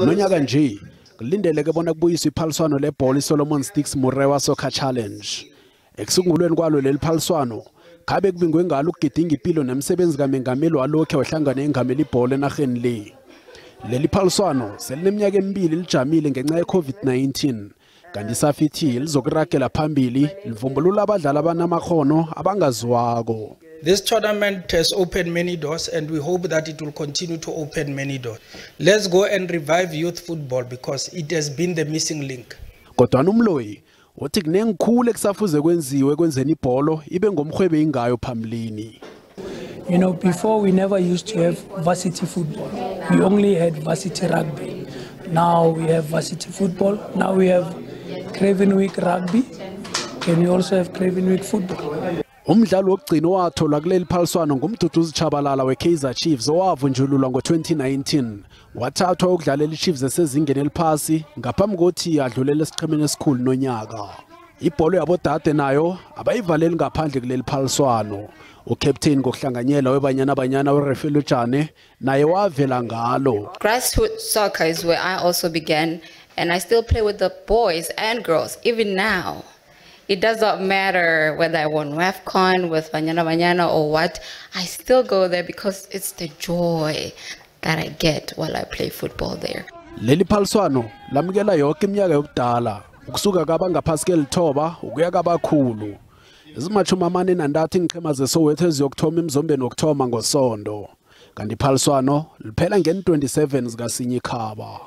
Nonyaka nje kulindeleke bona kubuyiswa iphaliswano lebhola iSolomon Sticks Murewa Soccer Challenge. Ekusungulweni kwalo leli phaliswano khabe kubingwe ngalo ukugidinga impilo nemsebenzi kaMengameli walokhu wahlangana engameli ibhola enarheni le. Leli phaliswano selineminyaka emibili lijamile ngenxa ye-COVID-19 kanti safithi lizokuragela phambili livumbulula abadlali abanamakhono abangaziwako. This tournament has opened many doors and we hope that it will continue to open many doors. Let's go and revive youth football because it has been the missing link. Kodwa uMoloi uthi kunengikhulu ekusafuze kwenziwe kwenzeni ibholo ibe ngomkhwebe ingayo phambilini. You know, before we never used to have varsity football. We only had varsity rugby. Now we have varsity football. Now we have Craven Week rugby. And we also have Craven Week football. Umdlali wokugcina owathola kuleli phaliswano ngumduduzi Chabalala weKaizer Chiefs owavunjululwa ngo-2019. Wathathwa ukudlalela iChiefs esezingeni eliphasi ngaphambi kokuthi adlulele esiqhemeni esikhulu nonyaka. Ibholo yabodade nayo abayivaleli ngaphandle kuleli phaliswano. Ucaptain ngokuhlanganyela webanyana uRefelo Jane naye wavela ngalo. Grassroots soccer is where I also began and I still play with the boys and girls even now. It does not matter whether I won WAFCON with Banyana or what, I still go there because it's the joy that I get while I play football there. Leli phaliswano lamukela yonke iminyaka yobudala ukusuka kwabangaphasi kelithoba ukuya kabakhulu. Izimachuma amane nantathu ingqhema zeSoweto eziyokthoma emzombeni wokuthoma ngoSondo. Kanti iphaliswano liphela nge-27 zikaSinyikhaba.